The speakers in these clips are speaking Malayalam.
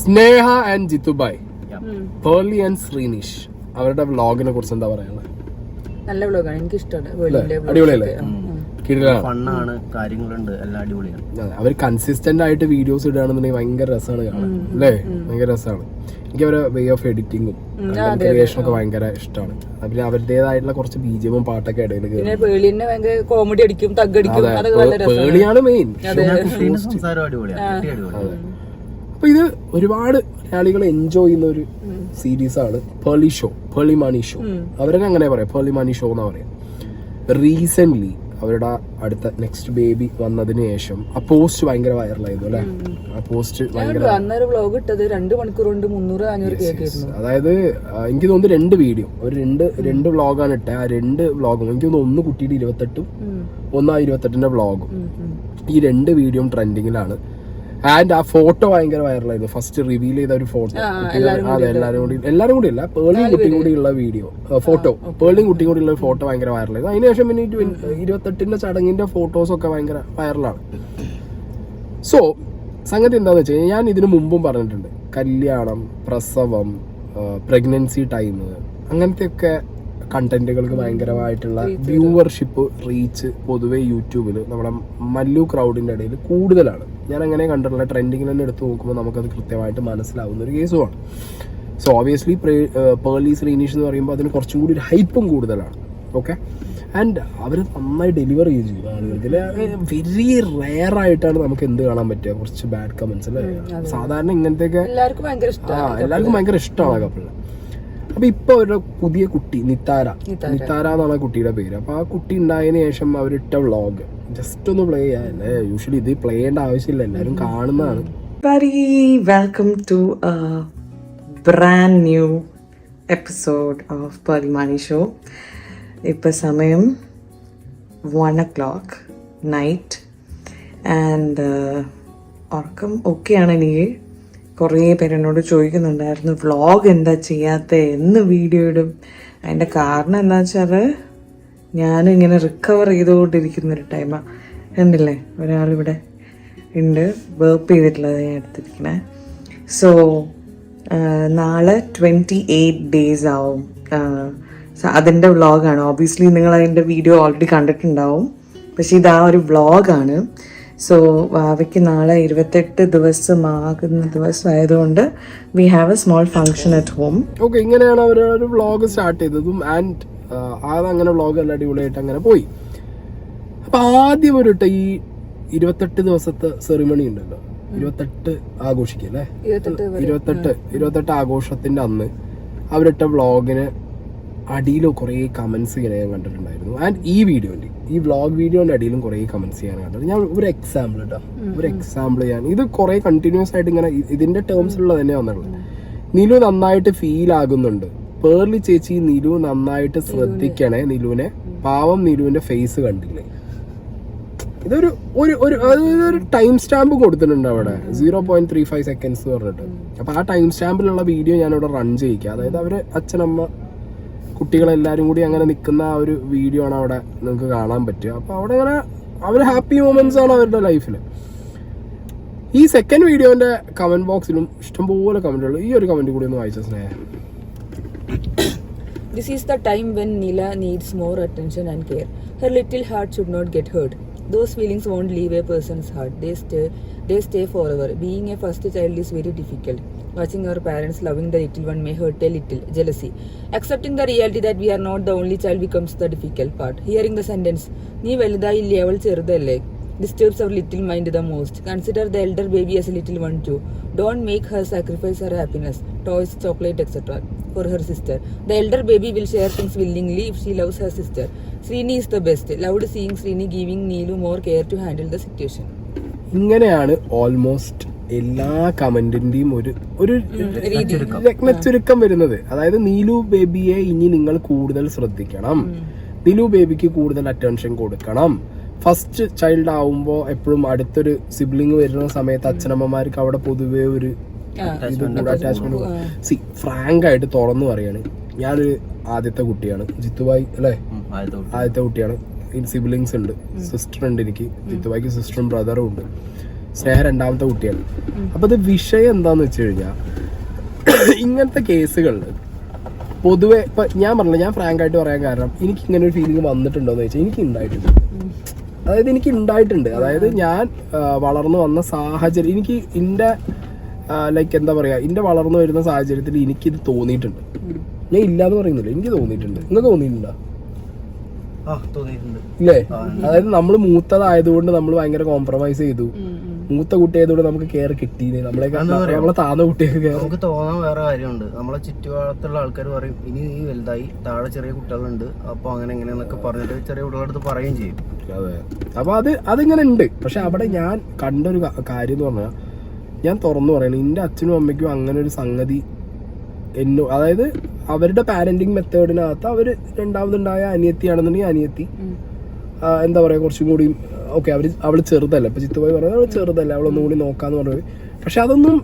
Sneha and Jithubhai, Pearle and Srinish, അവരുടെ വ്ളോഗിനെ കുറിച്ച് എന്താ പറയാനുള്ളത്? നല്ല വ്ളോഗാണ്, എനിക്ക് ഇഷ്ടമാണ്. അടിപൊളിയല്ലേ? ഫണ്ണാണ്, കാര്യങ്ങളുണ്ട്, എല്ലാം അടിപൊളിയാണ്. അവർ കൺസിസ്റ്റന്റ് ആയിട്ട് വീഡിയോസ് ഇടുകയാണെന്നുണ്ടെങ്കിൽ ഭയങ്കര രസമാണ് കാണാൻ, അല്ലേ? ഭയങ്കര രസമാണ്. എനിക്ക് അവരുടെ വേ ഓഫ് എഡിറ്റിങ്ങും ക്രിയേഷനും ഒക്കെ ഭയങ്കര ഇഷ്ടമാണ്. പിന്നെ അവരുടേതായിട്ടുള്ള കുറച്ച് ബീജിയമും പാട്ടൊക്കെ ഇടയിൽ കോമഡി അടിക്കും, പേളിയാണ് മെയിൻ. സംസാരം അടിപൊളിയാണ്. അപ്പൊ ഇത് ഒരുപാട് മലയാളികൾ എൻജോയ് ചെയ്യുന്ന ഒരു സീരീസ് ആണ് പേർലി ഷോ, പേർലി മണി ഷോ. അവരൊക്കെ അങ്ങനെ പറയാം, പേർലി മണി ഷോ എന്നാ പറയാം. റീസെന്റ് അവരുടെ അടുത്ത നെക്സ്റ്റ് ബേബി വന്നതിന് ശേഷം ആ പോസ്റ്റ് ഭയങ്കര വൈറലായിരുന്നു അല്ലെ? ആ പോസ്റ്റ് ഭയങ്കര, അതായത് എനിക്ക് തോന്നുന്നു 2 വീഡിയോ, ഒരു രണ്ട് വ്ളോഗാണ് ഇട്ടത്. ആ 2 വ്ളോഗും എനിക്ക് തോന്നുന്നു ഒന്ന് കുട്ടിയുടെ 28ഉം ഒന്ന് ആ 28ന്റെ വ്ളോഗും. ഈ 2 വീഡിയോയും ട്രെൻഡിങ്ങിലാണ്. ആൻഡ് ആ ഫോട്ടോ ഭയങ്കര വൈറലായിരുന്നു. ഫസ്റ്റ് റിവീൽ ചെയ്ത ഒരു ഫോട്ടോ, എല്ലാരും കൂടി അല്ല, പേളിയും കുട്ടിയും കൂടിയുള്ള വീഡിയോ ഫോട്ടോ, പേളിയും കുട്ടിയും കൂടിയുള്ള ഫോട്ടോ ഭയങ്കര വൈറലായിരുന്നു. അതിനുശേഷം പിന്നെ 28ന്റെ ചടങ്ങിന്റെ ഫോട്ടോസ് ഒക്കെ ഭയങ്കര വൈറലാണ്. സോ സംഗതി എന്താന്ന് വെച്ച് കഴിഞ്ഞാൽ, ഞാൻ ഇതിനു മുമ്പും പറഞ്ഞിട്ടുണ്ട്, കല്യാണം, പ്രസവം, പ്രഗ്നൻസി ടൈം, അങ്ങനത്തെ ഒക്കെ കണ്ടന്റുകൾക്ക് ഭയങ്കരമായിട്ടുള്ള വ്യൂവർഷിപ്പ്, റീച്ച് പൊതുവെ യൂട്യൂബിൽ നമ്മുടെ മല്ലു ക്രൗഡിന്റെ ഇടയിൽ കൂടുതലാണ്. ഞാൻ അങ്ങനെ കണ്ടിട്ടുള്ള ട്രെൻഡിങ്ങിൽ തന്നെ എടുത്ത് നോക്കുമ്പോൾ നമുക്കത് കൃത്യമായിട്ട് മനസ്സിലാവുന്ന ഒരു കേസുമാണ്. സോ ഓബിയസ്ലി പേർലി ശ്രീനിഷ് എന്ന് പറയുമ്പോൾ അതിന് കുറച്ചും കൂടി ഒരു ഹൈപ്പും കൂടുതലാണ്. ഓക്കെ, ആൻഡ് അവർ നന്നായി ഡെലിവർ ചെയ്തു ആളുകൾക്ക്. വെരി റെയർ ആയിട്ടാണ് നമുക്ക് എന്ത് കാണാൻ പറ്റുക, കുറച്ച് ബാഡ് കമന്റ്സ് അല്ലേ? സാധാരണ ഇങ്ങനത്തെയൊക്കെ എല്ലാവർക്കും ഭയങ്കര ഇഷ്ടമാണ് കപ്പിളിന്. അപ്പൊ ഇപ്പൊ അവരുടെ പുതിയ കുട്ടി നിത്താര എന്നാണ് കുട്ടിയുടെ പേര്. അപ്പൊ ആ കുട്ടി ഉണ്ടായതിനു ശേഷം അവരിട്ട വ്ളോഗ് ജസ്റ്റ് ഒന്ന് പ്ലേ ചെയ്യാല്ലേ. യൂഷ്വലി ഇത് പ്ലേ ചെയ്യേണ്ട ആവശ്യമില്ല, എല്ലാരും കാണുന്നതാണ്. Welcome to brand new episode of Pearle Maaney show. ഇപ്പൊ സമയം 1 o'clock നൈറ്റ് ആൻഡ് ഉറക്കം ഓക്കെയാണ് എനിക്ക്. കുറേ പേരെന്നോട് ചോദിക്കുന്നുണ്ടായിരുന്നു വ്ളോഗ് എന്താ ചെയ്യാത്ത, എന്ന് വീഡിയോ ഇടും. അതിൻ്റെ കാരണം എന്താ വെച്ചാൽ ഞാനിങ്ങനെ റിക്കവർ ചെയ്തുകൊണ്ടിരിക്കുന്നൊരു ടൈമാണ്. കണ്ടില്ലേ, ഒരാളിവിടെ ഉണ്ട് ബേർപ്പ് ചെയ്തിട്ടുള്ളത് ഞാൻ എടുത്തിരിക്കണേ. സോ നാളെ 28 days ആവും. അതിൻ്റെ വ്ളോഗാണ്. ഓബിയസ്ലി നിങ്ങൾ അതിൻ്റെ വീഡിയോ ഓൾറെഡി കണ്ടിട്ടുണ്ടാവും, പക്ഷെ ഇത് ആ ഒരു വ്ളോഗാണ്. സോ വാവയ്ക്ക് നാളെ 28 ദിവസമാകുന്ന ദിവസമായതുകൊണ്ട് we have a small function at home. Okay, ഇങ്ങനെയാണ് അവർ ഒരു വ്ളോഗ് സ്റ്റാർട്ട് ചെയ്തതും. ആൻഡ് അതങ്ങനെ വ്ളോഗ് എല്ലാം അടിപൊളിയായിട്ട് അങ്ങനെ പോയി. അപ്പൊ ആദ്യം ഒരു ഈ 28 ദിവസത്തെ സെറിമണി ഉണ്ടല്ലോ, 28 ആഘോഷിക്കല്ലേ, 28 ആഘോഷത്തിന്റെ അന്ന് അവരിട്ട വ്ളോഗിന് അടിയിൽ കുറേ കമന്റ്സ് ഇങ്ങനെ ഞാൻ കണ്ടിട്ടുണ്ടായിരുന്നു. ആൻഡ് ഈ വ്ളോഗ് വീഡിയോന്റെ അടിയിലും കുറേ കമന്റ്സ് ഞാൻ കണ്ടത്. ഞാൻ ഒരു എക്സാമ്പിൾ ഞാൻ ഇത് കുറേ കണ്ടിന്യൂസ് ആയിട്ട് ഇങ്ങനെ ഇതിന്റെ ടേംസിലുള്ള തന്നെ വന്നുള്ളത്. നിലു നന്നായിട്ട് ഫീൽ ആകുന്നുണ്ട്, പേർലി ചേച്ചി നിലു നന്നായിട്ട് ശ്രദ്ധിക്കണേ, നിലുവിനെ പാവം, നിലുവിന്റെ ഫേസ് കണ്ടില്ലേ. ഇതൊരു ഒരു ടൈം സ്റ്റാമ്പ് കൊടുത്തിട്ടുണ്ട് അവിടെ, 0.35 seconds എന്ന് പറഞ്ഞിട്ട്. അപ്പൊ ആ ടൈം സ്റ്റാമ്പിലുള്ള വീഡിയോ ഞാനിവിടെ റൺ ചെയ്യിക്കുക. അതായത് അവര് അച്ഛനമ്മ കുട്ടികളെല്ലാരും കൂടി അങ്ങനെ നിൽക്കുന്ന ആ ഒരു വീഡിയോ ആണ് അവിടെ നിങ്ങൾക്ക് കാണാൻ പറ്റുക. അപ്പൊ അവിടെ അങ്ങനെ അവർ ഹാപ്പി മൊമെന്റ്സ് ആണ് അവരുടെ ലൈഫിൽ. ഈ സെക്കൻഡ് വീഡിയോന്റെ കമന്റ് ബോക്സിലും ഇഷ്ടംപോലെ കമന്റുകൾ. ഈ ഒരു കമന്റ് കൂടി ഒന്ന് വായിച്ച സ്നേഹം. This is the time when Nila needs more attention and care. Her little heart should not get hurt. Those feelings won't leave a person's heart. They stay forever. Being a first child is very difficult. Watching our parents loving the little one may hurt a little. Jealousy. Accepting the reality that we are not the only child becomes the difficult part. Hearing the sentence, "Nee valudayille aval cherudalle," disturbs our little mind the most. Consider the elder baby as a little one too. Don't make her sacrifice her happiness, toys, chocolate, etc. for her sister. The elder baby will share things willingly if she loves her sister. Srini is the best. Loved seeing Srini giving Neelu more care to handle the situation. ഇങ്ങനെയാണ് ഓൾമോസ്റ്റ് എല്ലാ കമന്റിന്റെയും ഒരു രത്നച്ചുരുക്കം വരുന്നത്. അതായത് നീലു ബേബിയെ ഇനി നിങ്ങൾ കൂടുതൽ ശ്രദ്ധിക്കണം, നീലു ബേബിക്ക് കൂടുതൽ അറ്റൻഷൻ കൊടുക്കണം. ഫസ്റ്റ് ചൈൽഡ് ആവുമ്പോൾ എപ്പോഴും അടുത്തൊരു സിബ്ലിംഗ് വരുന്ന സമയത്ത് അച്ഛനമ്മമാർക്ക് അവിടെ പൊതുവേ ഒരു അറ്റാച്ച്മെന്റ്. സി ഫ്രാങ്ക് ആയിട്ട് തുറന്നു പറയാണ്, ഞാനൊരു ആദ്യത്തെ കുട്ടിയാണ്, ജിത്തുബായി അല്ലേ ആദ്യത്തെ കുട്ടിയാണ്. സിബ്ലിങ്സ് ഉണ്ട്, സിസ്റ്റർ ഉണ്ട് എനിക്ക്, ജിത്തുബായിക്ക് സിസ്റ്ററും ബ്രദറും ഉണ്ട്. സ്നേഹ രണ്ടാമത്തെ കുട്ടിയാണ്. അപ്പൊ ഇത് വിഷയം എന്താന്ന് വെച്ച് കഴിഞ്ഞാൽ ഇങ്ങനത്തെ കേസുകളിൽ പൊതുവെ ഇപ്പൊ ഞാൻ പറഞ്ഞില്ല, ഞാൻ ഫ്രാങ്ക് ആയിട്ട് പറയാൻ കാരണം എനിക്ക് ഇങ്ങനെ ഒരു ഫീലിംഗ് വന്നിട്ടുണ്ടോ എന്ന് വെച്ചാൽ എനിക്ക് ഉണ്ടായിട്ടുണ്ട്. അതായത് എനിക്ക് ഉണ്ടായിട്ടുണ്ട്. അതായത് ഞാൻ വളർന്നു വന്ന സാഹചര്യം, എനിക്ക് എൻ്റെ ലൈക്ക് എന്താ പറയാ, എൻ്റെ വളർന്നു വരുന്ന സാഹചര്യത്തിൽ എനിക്കിത് തോന്നിയിട്ടുണ്ട്. ഞാൻ ഇല്ലാന്ന് പറയുന്നില്ല, എനിക്ക് തോന്നിയിട്ടുണ്ട്. നിങ്ങൾക്ക് തോന്നിയിട്ടുണ്ടോ? ഇല്ലേ? അതായത് നമ്മൾ മൂത്തതായതുകൊണ്ട് നമ്മൾ ഭയങ്കര കോംപ്രമൈസ് ചെയ്തു. മൂത്ത കുട്ടിയായതുകൊണ്ട് നമുക്ക് കെയർ കിട്ടിയില്ലേ, നമ്മളെ താന്ന കുട്ടിയൊക്കെ നമുക്ക് തോന്നാൻ വേറെ കാര്യമുണ്ട്. നമ്മളെ ചുറ്റുപാടത്തുള്ള ആൾക്കാർ പറയും ഇനി നീ വലുതായി, താഴെ ചെറിയ കുട്ടികളുണ്ട്, അപ്പൊ അങ്ങനെ എങ്ങനെയെന്നൊക്കെ പറഞ്ഞിട്ട് ചെറിയ കുട്ടികളുടെ അടുത്ത് പറയുകയും ചെയ്യും. അതെ. അപ്പൊ അതിങ്ങനെ ഉണ്ട്. പക്ഷെ അവിടെ ഞാൻ കണ്ടൊരു കാര്യം എന്ന് പറഞ്ഞാൽ, ഞാൻ തുറന്നു പറയണം, എൻ്റെ അച്ഛനും അമ്മയ്ക്കും അങ്ങനെ ഒരു സംഗതി അതായത് അവരുടെ പാരന്റിങ് മെത്തേഡിനകത്ത് അവര് രണ്ടാമതുണ്ടായ അനിയത്തിയാണെന്നുണ്ടെങ്കിൽ അനിയത്തി എന്താ പറയാ കുറച്ചും കൂടി ഓക്കെ, അവള് ചെറുതല്ല, ഇപ്പൊ ചിത്തുപോയി പറഞ്ഞത് അവള് ചെറുതല്ല, അവളൊന്നും കൂടി നോക്കാന്ന് പറഞ്ഞത്. പക്ഷെ അതൊന്നും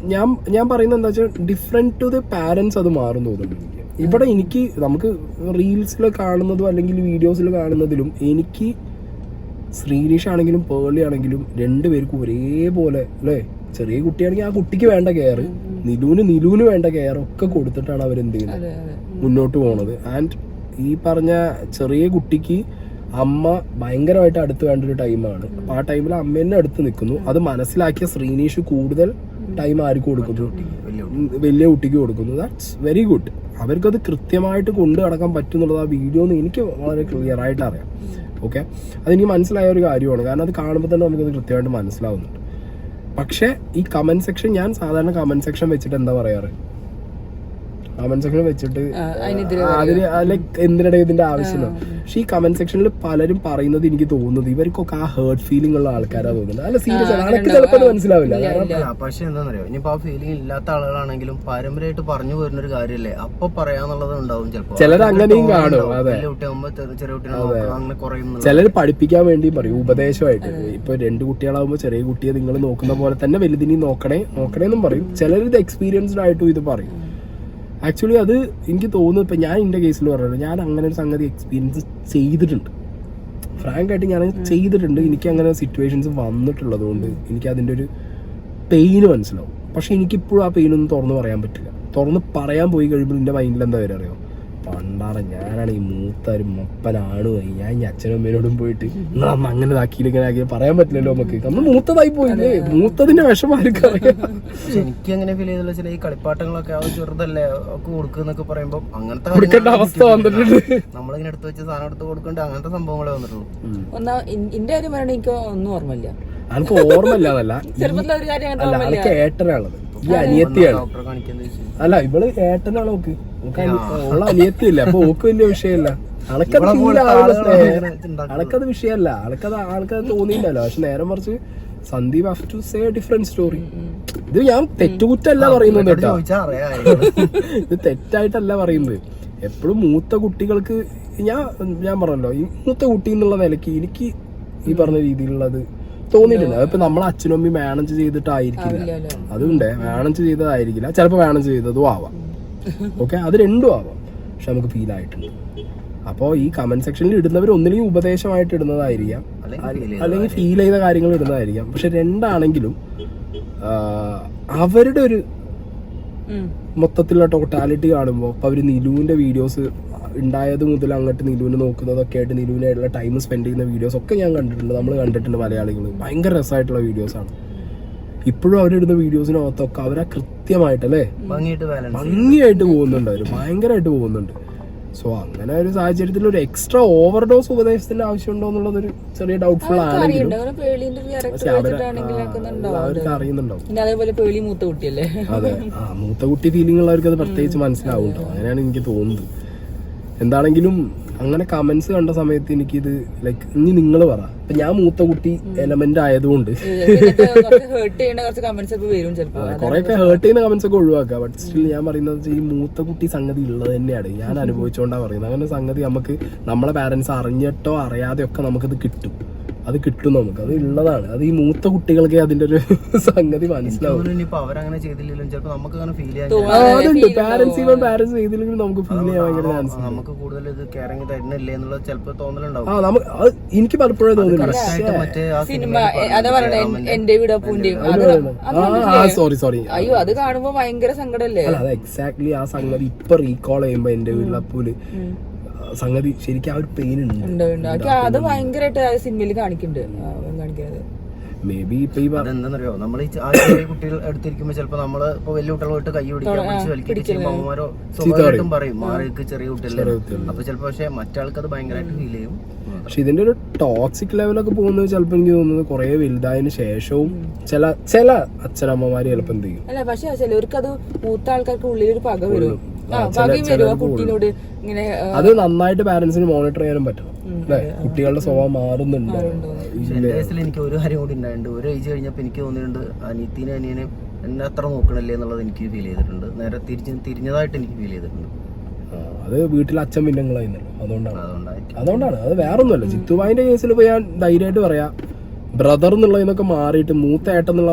ഞാൻ പറയുന്നത് എന്താ വെച്ചാൽ ഡിഫറെന്റ് ടു ദി പാരന്റ്സ് അത് മാറും തോന്നുന്നു. ഇവിടെ എനിക്ക് നമുക്ക് റീൽസിൽ കാണുന്നതും അല്ലെങ്കിൽ വീഡിയോസിൽ കാണുന്നതിലും എനിക്ക് ശ്രീനിഷ് ആണെങ്കിലും പേർളി ആണെങ്കിലും രണ്ടുപേർക്കും ഒരേപോലെ അല്ലേ, ചെറിയ കുട്ടിയാണെങ്കിൽ ആ കുട്ടിക്ക് വേണ്ട കെയർ, നിലൂന് വേണ്ട കെയർ ഒക്കെ കൊടുത്തിട്ടാണ് അവരെന്ത് ചെയ്യുന്നത് മുന്നോട്ട് പോണത്. ആൻഡ് ഈ പറഞ്ഞ ചെറിയ കുട്ടിക്ക് അമ്മ ഭയങ്കരമായിട്ട് അടുത്ത് വേണ്ട ഒരു ടൈമാണ്. അപ്പൊ ആ ടൈമിൽ അമ്മ തന്നെ അടുത്ത് നിൽക്കുന്നു. അത് മനസ്സിലാക്കിയ ശ്രീനീഷ് കൂടുതൽ ടൈം ആർക്ക് കൊടുക്കുന്നു? വലിയ കുട്ടിക്ക് കൊടുക്കുന്നു. That's very good. അവർക്കത് കൃത്യമായിട്ട് കൊണ്ടു നടക്കാൻ പറ്റും എന്നുള്ളത് ആ വീഡിയോ എനിക്ക് വളരെ ക്ലിയർ ആയിട്ട് അറിയാം. ഓക്കെ, അതെനിക്ക് മനസ്സിലായ ഒരു കാര്യമാണ്. കാരണം അത് കാണുമ്പോൾ തന്നെ നമുക്കത് കൃത്യമായിട്ട് മനസ്സിലാവുന്നുണ്ട്. പക്ഷെ ഈ കമന്റ് സെക്ഷൻ, ഞാൻ സാധാരണ കമന്റ് സെക്ഷൻ വെച്ചിട്ട് എന്താ പറയാറ്, കമന്റ് സെക്ഷൻ വെച്ചിട്ട് അതിന് ലൈക്ക് എന്തിനിടെ ഇതിന്റെ ആവശ്യമില്ല. പക്ഷെ ഈ കമന്റ് സെക്ഷനിൽ പലരും പറയുന്നത് എനിക്ക് തോന്നുന്നത് ഇവർക്കൊക്കെ ആ ഹേർട്ട് ഫീലിംഗ് ഉള്ള ആൾക്കാരാ തോന്നുന്നത്. അല്ല സീരിയസ് ആണ്, അനക്ക് ചിലപ്പോൾ മനസ്സിലാവില്ല. പക്ഷെ എന്താണെന്നറിയോ, ഇനിയിപ്പോ ആ ഫീലിംഗ് ഇല്ലാത്ത ആളുകളാണെങ്കിലും പാരമ്പര്യമായിട്ട് പറഞ്ഞു വരുന്ന ഒരു കാര്യമല്ലേ, അപ്പൊ പറയാന്നുള്ളത് ഉണ്ടാവും. ചിലപ്പോ ചിലർ അങ്ങനെയും കാണും. അതെ, ചെറിയ കുട്ടികളെ അങ്ങനെ കുറയും. ചിലർ പഠിപ്പിക്കാൻ വേണ്ടി പറയും, ഉപദേശമായിട്ട്. ഇപ്പൊ 2 കുട്ടികളാവുമ്പോ ചെറിയ കുട്ടിയെ നിങ്ങൾ നോക്കുന്ന പോലെ തന്നെ വലുതിനെയും നോക്കണേന്നും പറയും. ചിലർ ഇത് എക്സ്പീരിയൻസ്ഡ് ആയിട്ടും ഇത് പറയും. ആക്ച്വലി അത് എനിക്ക് തോന്നുന്നു, ഇപ്പം ഞാൻ എൻ്റെ കേസിൽ പറഞ്ഞത്, ഞാൻ അങ്ങനെ ഒരു സംഗതി എക്സ്പീരിയൻസ് ചെയ്തിട്ടുണ്ട്. ഫ്രാങ്ക് ആയിട്ട് ഞാൻ ചെയ്തിട്ടുണ്ട്. എനിക്ക് അങ്ങനെ സിറ്റുവേഷൻസ് വന്നിട്ടുള്ളത് കൊണ്ട് എനിക്ക് അതിൻ്റെ ഒരു പെയിന് മനസ്സിലാവും. പക്ഷെ എനിക്കിപ്പോഴും ആ പെയിനൊന്നും തുറന്ന് പറയാൻ പറ്റില്ല. തുറന്ന് പറയാൻ പോയി കഴിയുമ്പോൾ എൻ്റെ മൈൻഡിൽ എന്താ വരെ അറിയോ, പണ്ടാറ ഞാനാണ് ഈ മൂത്തൊരു മൊപ്പനാണ്, ഞാൻ ഈ അച്ഛനും അമ്മേനോടും പോയിട്ട് നിങ്ങൾ അമ്മ അങ്ങനെ ഇതാക്കിയില്ല ഇങ്ങനെ ആക്കി പറയാൻ പറ്റില്ലല്ലോ. നമുക്ക് നമ്മൾ മൂത്തതായി പോയില്ലേ, മൂത്തതിന്റെ വിഷമം ആർക്കും അറിയാം. പക്ഷെ എനിക്ക് അങ്ങനെ ഫീൽ ചെയ്തുള്ള ചില ഈ കളിപ്പാട്ടങ്ങളൊക്കെ ആ ചെറുതല്ലേ ഒക്കെ കൊടുക്കുന്നൊക്കെ പറയുമ്പോൾ അങ്ങനത്തെ കൊടുക്കേണ്ട അവസ്ഥ വന്നിട്ടുണ്ട്. നമ്മളിങ്ങനെ എടുത്ത് വെച്ച് സാധനം എടുത്ത് കൊടുക്കേണ്ട അങ്ങനത്തെ സംഭവങ്ങളെ വന്നിട്ടുള്ളൂ. എന്റെ കാര്യം പറയണ എനിക്ക് ഒന്നും ഓർമ്മയില്ല. എനിക്ക് ഓർമ്മയില്ലാന്നല്ല, അനക്ക് ഏട്ടനാണത്, ഈ അനിയത്തിയാണ്. അല്ല ഇവള് ഏട്ടനാണ്. ഓക്ക് ഉള്ള അനിയത്തിയില്ല, അപ്പൊ ഓക്ക് വലിയ വിഷയമല്ല. അനക്കത് വിഷയമല്ല, ആൾക്കത് തോന്നിയില്ലല്ലോ. പക്ഷെ നേരെ മറിച്ച് Sandeep have to say different story. ഇത് ഞാൻ തെറ്റുകുറ്റല്ല പറയുന്നത് കേട്ടോ, ഇത് തെറ്റായിട്ടല്ല പറയുന്നത്. എപ്പോഴും മൂത്ത കുട്ടികൾക്ക് ഞാൻ പറഞ്ഞല്ലോ, ഈ മൂത്ത കുട്ടി എന്നുള്ള നിലയ്ക്ക് എനിക്ക് ഈ പറഞ്ഞ രീതിയിലുള്ളത് തോന്നിയിട്ടില്ല. അതിപ്പോ നമ്മളെ അച്ഛനും അമ്മയും മാനേജ് ചെയ്തിട്ടായിരിക്കില്ല, അതുകൊണ്ട് മാനേജ് ചെയ്തതായിരിക്കില്ല, ചിലപ്പോൾ മാനേജ് ചെയ്തതും ആവാം. ഓക്കെ, അത് രണ്ടും ആവാം. പക്ഷെ നമുക്ക് ഫീൽ ആയിട്ടുണ്ട്. അപ്പോൾ ഈ കമന്റ് സെക്ഷനിൽ ഇടുന്നവർ ഒന്നില്ലെങ്കിൽ ഉപദേശമായിട്ട് ഇടുന്നതായിരിക്കാം, അല്ലെങ്കിൽ ഫീൽ ചെയ്ത കാര്യങ്ങൾ ഇടുന്നതായിരിക്കാം. പക്ഷെ രണ്ടാണെങ്കിലും അവരുടെ ഒരു മൊത്തത്തിലുള്ള ടോട്ടാലിറ്റി കാണുമ്പോൾ ഇപ്പൊ അവര് നിലുവിന്റെ വീഡിയോസ് ഉണ്ടായത് മുതൽ അങ്ങോട്ട് നിലുവിനെ നോക്കുന്നതൊക്കെ ആയിട്ട് നിലുവിനായിട്ടുള്ള ടൈം സ്പെൻഡ് ചെയ്യുന്ന വീഡിയോസ് ഒക്കെ ഞാൻ കണ്ടിട്ടുണ്ട്, നമ്മൾ കണ്ടിട്ടുണ്ട്. മലയാളികൾ ഭയങ്കര രസമായിട്ടുള്ള വീഡിയോസാണ്. ഇപ്പോഴും അവരിടുന്ന വീഡിയോസിനകത്തൊക്കെ അവരാ കൃത്യമായിട്ടല്ലേ ഭംഗിയായിട്ട് പോകുന്നുണ്ട്, അവർ ഭയങ്കരമായിട്ട് പോകുന്നുണ്ട്. സോ അങ്ങനെ ഒരു സാഹചര്യത്തിൽ ഒരു എക്സ്ട്രാ ഓവർഡോസ് ഉപദേശത്തിന്റെ ആവശ്യമുണ്ടോ എന്നുള്ളതൊരു ചെറിയ ഡൗട്ട്ഫുൾ ആണെങ്കിലും അവർക്ക് അറിയുന്നുണ്ടാവും. അതെ, മൂത്ത കുട്ടി ഫീലിംഗ് ഉള്ളവർക്ക് അത് പ്രത്യേകിച്ച് മനസ്സിലാവും കേട്ടോ. അങ്ങനെയാണ് എനിക്ക് തോന്നുന്നത്. എന്താണെങ്കിലും അങ്ങനെ കമന്റ്സ് കണ്ട സമയത്ത് എനിക്കിത് ലൈക്ക് ഇനി നിങ്ങൾ പറ, ഇപ്പൊ ഞാൻ മൂത്ത കുട്ടി എലമെന്റ് ആയതുകൊണ്ട് കുറെയൊക്കെ ഹേർട്ട് ചെയ്യുന്ന കമന്റ്സ് ഒക്കെ ഒഴിവാക്കുക. ബട്ട് സ്റ്റിൽ ഞാൻ പറയുന്നത് ഈ മൂത്ത കുട്ടി സംഗതി ഉള്ളത് തന്നെയാണ്, ഞാൻ അനുഭവിച്ചുകൊണ്ടാണ് പറയുന്നത്. അങ്ങനെ സംഗതി നമുക്ക് നമ്മളെ പാരന്റ്സ് അറിഞ്ഞിട്ടോ അറിയാതെയോ ഒക്കെ നമുക്കിത് കിട്ടും. അത് കിട്ടും നമുക്ക്, അത് ഉള്ളതാണ്. അത് ഈ മൂത്ത കുട്ടികൾക്ക് അതിന്റെ ഒരു സംഗതി മനസ്സിലാവും. ഇനിയിപ്പോ അവരങ്ങനെ ചെയ്തില്ലെങ്കിലും ചിലപ്പോൾ നമുക്ക് അങ്ങനെ ഫീൽ ചെയ്യാൻ അതുണ്ട്. പാരന്റ്സ് ചെയ്തില്ലെങ്കിലും നമുക്ക് ഫീൽ ചെയ്യാൻ ഭയങ്കര ചാൻസ്. നമുക്ക് കൂടുതൽ ഇത് കെയറിങ് തരുന്നില്ലേ എന്നുള്ളത് ചിലപ്പോൾ തോന്നലുണ്ടാവും. എനിക്ക് പലപ്പോഴും തോന്നിയിട്ടുണ്ട്. മറ്റേ ആ സിനിമ അതാ പറയണേ എന്റെ വീടപ്പൂന്റെയും സോറി അയ്യോ അത് കാണുമ്പോ ഭയങ്കര സങ്കടല്ലേ. അല്ല അത് എക്സാക്ട്ലി ആ സംഗതി ഇപ്പൊ റീകോൾ ചെയ്യുമ്പോ എന്റെ വീട്ടിലപ്പൂല് സംഗതി ശരിക്കും ആ ഒരു പെയിൻ ഉണ്ട്. അത് ഭയങ്കരമായിട്ട് സിനിമയിൽ കാണിക്കുന്നത്. മേ ബി ഇപ്പൊ ഈ അതെന്താണെന്നറിയോ, നമ്മൾ ഈ ആ ചെറിയ കുട്ടികൾ എടുത്തിരിക്കുമ്പോ ചിലപ്പോ നമ്മള് ഇപ്പൊ വലിയ കുട്ടികളോട്ട് കൈ പിടിക്കാൻ പിടിച്ച് വലിക്കുകയൊക്കെ ചെയ്യുമ്പോൾ അമ്മമാരോ സ്വാഭാവികമായിട്ടും പറയും മാറിക്ക് ചെറിയ കുട്ടികളെ. അപ്പൊ ചിലപ്പോ പക്ഷെ മറ്റാൾക്ക് അത് ഭയങ്കരമായിട്ട് ഫീൽ ചെയ്യും. പക്ഷെ ഇതിന്റെ ഒരു ടോക്സിക് ലെവലൊക്കെ പോകുന്നത് ചിലപ്പോ എനിക്ക് തോന്നുന്നത് കുറെ വലുതായതിനു ശേഷവും ചില അച്ഛനമ്മമാര് ചിലപ്പോ എന്ത് ചെയ്യും. അല്ല പക്ഷെ ചിലവർക്ക് അത് മൂത്ത ആൾക്കാർക്ക് ഉള്ളിലൊരു പക വരും. കുട്ടീനോട് ഇങ്ങനെ അത് നന്നായിട്ട് പാരന്റ്സിന് മോണിറ്റർ ചെയ്യാനും പറ്റണം അല്ലെ, കുട്ടികളുടെ സ്വഭാവം മാറുന്നുണ്ടോ. എന്റെ കേസിൽ എനിക്ക് ഒരു കാര്യം കൂടി ഉണ്ടായിട്ടുണ്ട്. ഒരു ഏജ് കഴിഞ്ഞപ്പോ എനിക്ക് തോന്നിയിട്ടുണ്ട് അനിയത്തിനെ അനിയനെ എന്നെ അത്ര നോക്കണല്ലേ എന്നുള്ളത് എനിക്ക് ഫീൽ ചെയ്തിട്ടുണ്ട്. നേരെ തിരിഞ്ഞതായിട്ട് എനിക്ക് ഫീൽ ചെയ്തിട്ടുണ്ട്. അത് വീട്ടിൽ അച്ഛൻ പിന്നങ്ങളായിരുന്നല്ലോ, അതുകൊണ്ടാണ്. അത് വേറൊന്നുമല്ല. ജിത്തുബായിന്റെ കേസിൽ ഇപ്പൊ ഞാൻ ധൈര്യമായിട്ട് പറയാം, ബ്രദർ എന്നുള്ളതിനൊക്കെ മാറിയിട്ട് മൂത്ത ഏട്ടെന്നുള്ള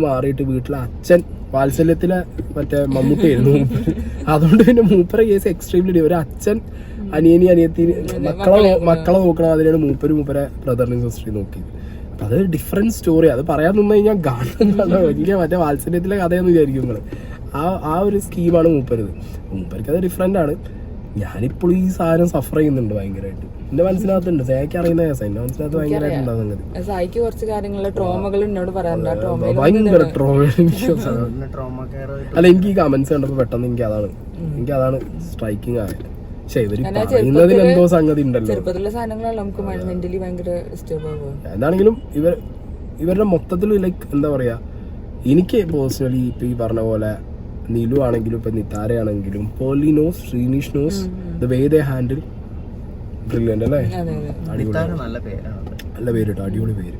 മാറിയിട്ട് വീട്ടിലെ അച്ഛൻ വാത്സല്യത്തിലെ മറ്റേ മമ്മൂട്ടിയായിരുന്നു. അതുകൊണ്ട് പിന്നെ മൂപ്പരെ കേസ് എക്സ്ട്രീംലി ഒരു അച്ഛൻ അനിയത്തി മക്കളെ നോക്കണം, അതിനാണ് മൂപ്പരെ ബ്രദറിനെയും സിസ്റ്ററിനെയും നോക്കിയത്. അപ്പൊ അത് ഡിഫറെന്റ് സ്റ്റോറി. അത് പറയാൻ നിന്ന് കഴിഞ്ഞാൽ കാണുന്നതാണ് വലിയ മറ്റേ വാത്സല്യത്തിലെ കഥയെന്ന് വിചാരിക്കും നിങ്ങള്. ആ ഒരു സ്കീമാണ് മൂപ്പർക്ക് അത് ഡിഫറെന്റ് ആണ്. ഞാനിപ്പോൾ ഈ സാധനം സഫർ ചെയ്യുന്നുണ്ട് ഭയങ്കരമായിട്ട്. എന്റെ മനസ്സിനകത്തുണ്ട്, സേക്ക് അറിയുന്ന കേസാ, എന്റെ മനസ്സിനകത്ത് ഭയങ്കരമായിട്ടുണ്ടാകുന്നത്. സായിക്ക് കുറച്ച് കാര്യങ്ങള് ട്രോമകൾ എന്നോട് പറയാറുണ്ട്. ഭയങ്കര ട്രോമ. അല്ല എനിക്ക് ഈ കമന്റ്സ് കണ്ടപ്പോ പെട്ടെന്ന് എനിക്കതാണ് സ്ട്രൈക്കിംഗ് ആയത്. പക്ഷെ ഇവര് പറയുന്നതിൽ എന്തോ സംഗതി ഉണ്ടല്ലോ. ചെറുപ്പത്തിലുള്ള സാധനങ്ങളാണ് നമുക്ക് മെന്റലി ഭയങ്കര ഡിസ്റ്റർബ് ആവുക. എന്താണെങ്കിലും ഇവരുടെ മൊത്തത്തിൽ ലൈക്ക് എന്താ പറയാ, എനിക്ക് പേഴ്സണലി ഇപ്പൊ ഈ പറഞ്ഞ പോലെ നിലു ആണെങ്കിലും ഇപ്പൊ നിതാരയാണെങ്കിലും Pearle knows, Srinish knows, the way they handle brilliant അല്ലേ. നല്ല പേരാണ്, നല്ല പേര് കേട്ടോ, അടിപൊളി പേര്.